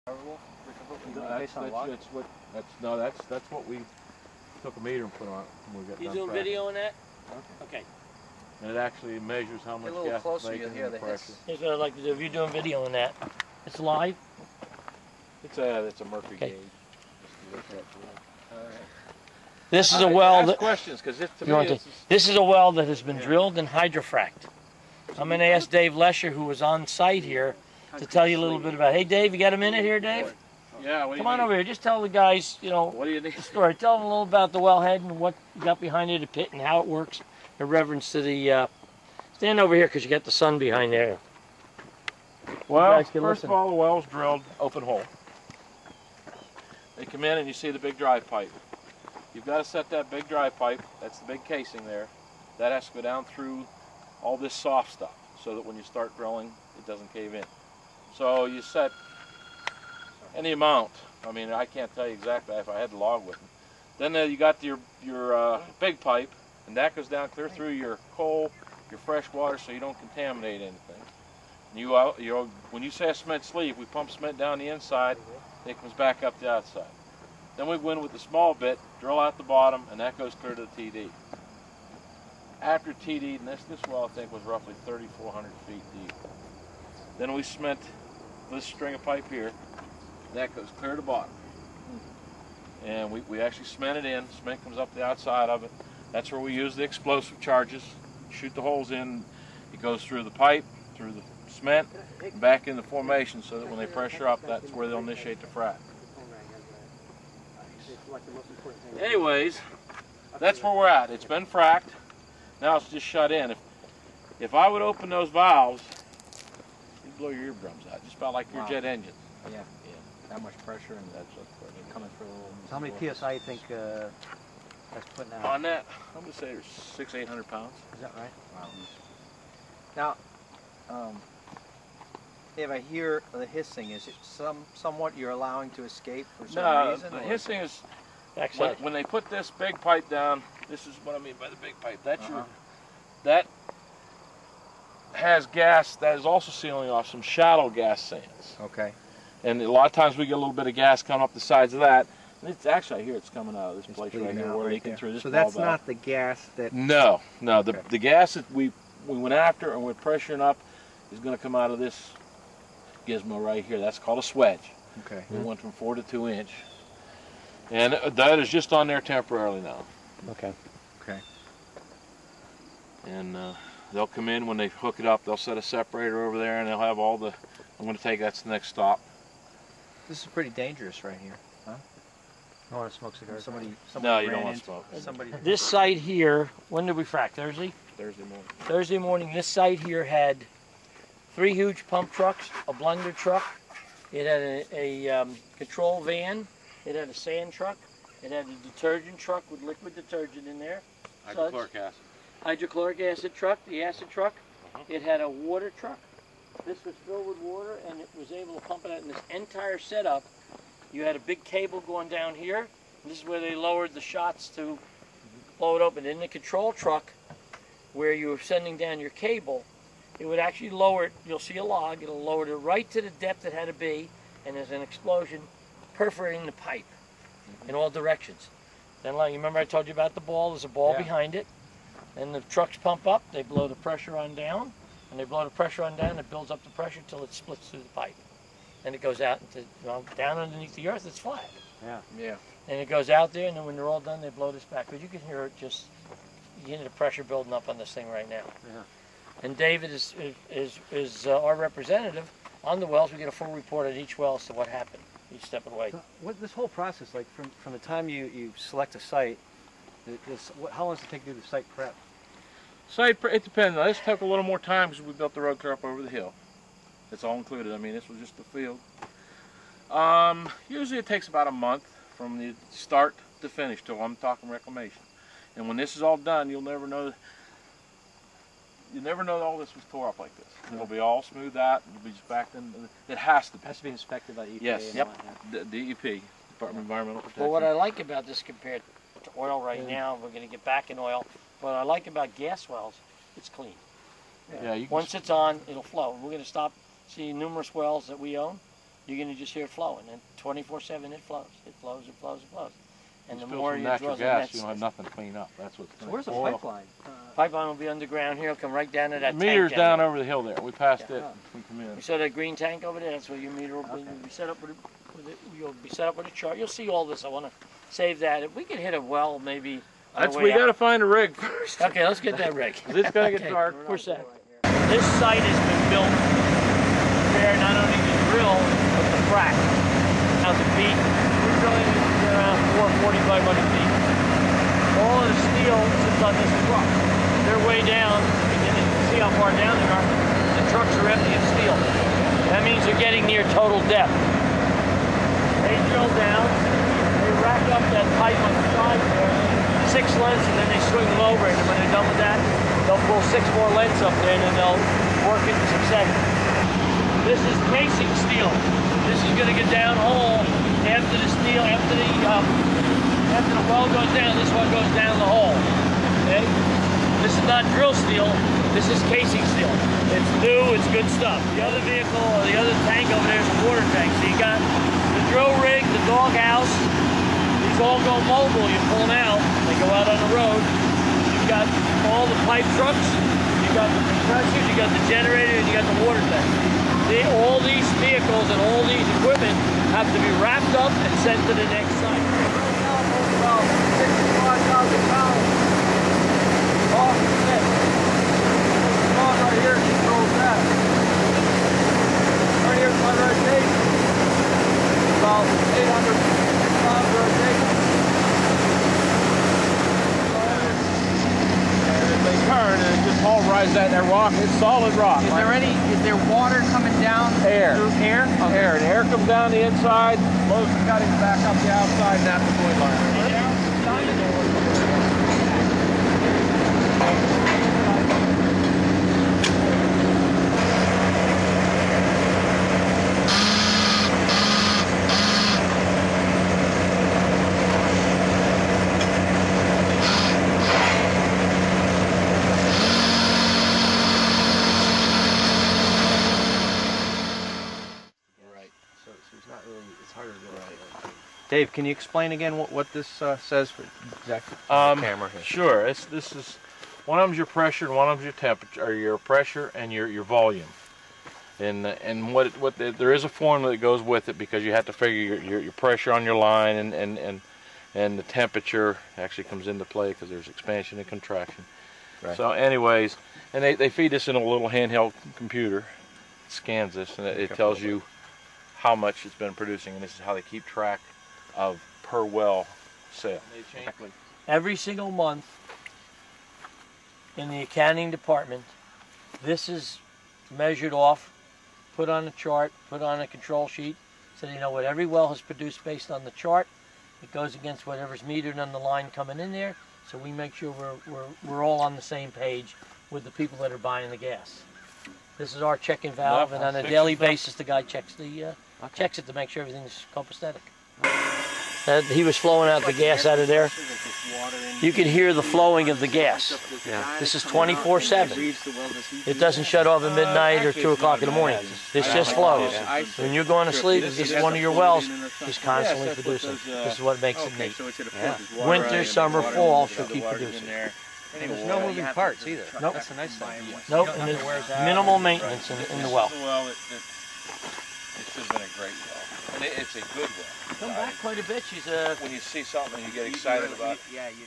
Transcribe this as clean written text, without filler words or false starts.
That's what we took a meter and put on it when we got You done doing fracking. video on that? Okay. And it actually measures how much little gas it's closer, making you'll hear and the the pressure. Here's what I'd like to do. If you're doing video on that, it's live. It's a Murphy Okay. gauge. This is a well that questions because to you want to. This is a well that has been drilled and hydrofraced. I'm going to ask Dave Lesher, who was on site here, to tell you a little bit about it. Hey, Dave, you got a minute here, Dave? Yeah. Come on over here. Just tell the guys, you know, What do you need? the story. Tell them a little about the wellhead and what you got behind it, the pit, and how it works in reference to the. Stand over here because you got the sun behind there. Well, guys can first listen. of all, the well's drilled open hole. They come in and you see the big drive pipe. You've got to set that big drive pipe, that's the big casing there, that has to go down through all this soft stuff so that when you start drilling, it doesn't cave in. So you set any amount. I mean, I can't tell you exactly if I had the log with me. Then you got your big pipe, and that goes down clear through your coal, your fresh water, so you don't contaminate anything. And when you say a cement sleeve, we pump cement down the inside, it comes back up the outside. Then we go in with the small bit, drill out the bottom, and that goes clear to the TD. After TD, and this well I think was roughly 3,400 feet deep. Then we cement this string of pipe here, that goes clear to the bottom. And we actually cement it in, cement comes up the outside of it. That's where we use the explosive charges, shoot the holes in, it goes through the pipe, through the cement, back in the formation so that when they pressure up, that's where they'll initiate the frac. Anyways, that's where we're at. It's been fracked. Now it's just shut in. If I would open those valves, you'd blow your eardrums out, just about like your jet engine. Yeah. That much pressure and that's coming through a little. So how many PSI you think that's putting out? On that, I'm going to say there's 600-800 pounds. Is that right? Wow. Now, if I hear the hissing, is it somewhat you're allowing to escape for some reason? The or- hissing is Backside. when they put this big pipe down. This is what I mean by the big pipe. That's that has gas that is also sealing off some shallow gas sands. Okay. And a lot of times we get a little bit of gas coming up the sides of that. And it's actually, I hear it's coming out of this place right here. We're leaking through this So ball that's valve. not the gas that... No. Okay. The gas that we went after and we're pressuring up is going to come out of this gizmo right here. That's called a swedge. Okay. We went from 4 to 2 inch. And that is just on there temporarily now. Okay. Okay. And they'll come in when they hook it up. They'll set a separator over there and they'll have all the... I'm going to take that's the next stop. This is pretty dangerous right here. You want to smoke cigars? Somebody No, you ran don't want into- to smoke. Somebody. This site here, when did we frack? Thursday? Thursday morning. Thursday morning, this site here had 3 huge pump trucks, a blender truck, it had a control van, it had a sand truck, it had a detergent truck with liquid detergent in there, Hydrochloric acid. hydrochloric acid truck, the acid truck, it had a water truck. This was filled with water and it was able to pump it out in this entire setup. You had a big cable going down here. This is where they lowered the shots to blow it open. In the control truck, where you were sending down your cable, it would actually lower it. You'll see a log. It'll lower it right to the depth it had to be, and there's an explosion perforating the pipe in all directions. Then, like you remember, I told you about the ball. There's a ball behind it, and the trucks pump up. They blow the pressure on down, and they blow the pressure on down. It builds up the pressure until it splits through the pipe, and it goes out into down underneath the earth. It's flat. Yeah. And it goes out there, and then when they're all done, they blow this back. But you can hear it just, you hear the pressure building up on this thing right now. Yeah. And David is our representative on the wells. We get a full report on each well as to what happened, each step of the way. So what this whole process, like from the time you select a site, how long does it take to do the site prep? It depends. Now, this took a little more time because we built the road clear up over the hill. It's all included. I mean, this was just the field. Usually it takes about a month from the start to finish till I'm talking reclamation. And when this is all done, you'll never know all this was tore up like this. It'll be all smoothed out. It'll be just back in. It has to be. It has to be inspected by the EPA. Yes. and Yep. all that, The DEP, Department of Environmental Protection. Well, what I like about this compared to oil right now, we're going to get back in oil. What I like about gas wells, it's clean. Yeah, you can Once it's on, it'll flow. We're going to stop seeing numerous wells that we own you're going to just hear it flowing. And 24/7 it flows. It flows, it flows, it flows. And You the spill more some you natural draw the gas, nets, you don't have nothing to clean up. That's what's So where's the oil. pipeline? pipeline will be underground here. It'll come right down to The that meter's tank down there. over the hill there. We passed Yeah. it. We come in. You saw that green tank over there? That's where your meter will be. Okay. You'll be set up with you'll be set up with a chart. You'll see all this. I want to save that. If we could hit a well, maybe. on the way We out. got to find a rig first. Okay, let's get that rig. It's gonna get Okay, dark. Where's that? This site has been built to prepare not only the drill, but the frac. Now the feet, we're drilling around 4,500 feet. All of the steel sits on this truck. They're way down, and you can see how far down they are. The trucks are empty of steel. That means they're getting near total depth. They drill down, they rack up that pipe on the side there, 6 lengths, and then they swing them over, and when they're done with that, they'll pull 6 more lengths up there, and then they'll work it in succession. This is casing steel. This is going to get down hole after the steel, after the well goes down. This one goes down the hole. Okay? This is not drill steel. This is casing steel. It's new. It's good stuff. The other vehicle, or the other tank over there is a water tank. So you got the drill rig, the dog house. These all go mobile. You pull them out. They go out on the road. You've got all the pipe trucks. You got the compressors. You got the generator, and you got the water tank. All these vehicles and all these equipment have to be wrapped up and sent to the next site. About 65,000 pounds. Off the net. Dog right here controls that. Right here's my rotation. About 800 pounds rotation. They turn and it just pulverizes that rock. It's solid rock. Is there water coming down? Air. Through air? Okay. Air. And air comes down the inside, blows the cuttings back up the outside, and that's the fluid line. So it's not really, it's harder to get right. Dave, can you explain again what this says for exactly? Camera here. Sure. This is one of them's your pressure and one of them's your temperature, or your pressure and your volume. And there is a formula that goes with it because you have to figure your pressure on your line and the temperature actually comes into play because there's expansion and contraction. Right. So anyways, and they feed this in a little handheld computer. It scans this and it tells you how much it's been producing, and this is how they keep track of per well sale. Every single month in the accounting department, this is measured off, put on a chart, put on a control sheet, so they know what every well has produced based on the chart. It goes against whatever's metered on the line coming in there, so we make sure we're all on the same page with the people that are buying the gas. This is our check-in valve, and on a daily basis, the guy checks checks it to make sure everything's copacetic. He was flowing out the gas out of there. You can hear the flowing of the gas. Yeah. This is 24/7. It doesn't shut off at midnight or 2 o'clock in the morning. This just flows. When you're going to sleep, if this is one of your wells, it's constantly producing. This is what makes it neat. Winter, summer, fall, she'll keep producing. There's no moving parts either. Nope. That's a nice thing. Nope, and there's minimal maintenance in the well. This has been a great well. And it's a good well. Come back quite a bit. She's When you see something and you get excited about it. Yeah, you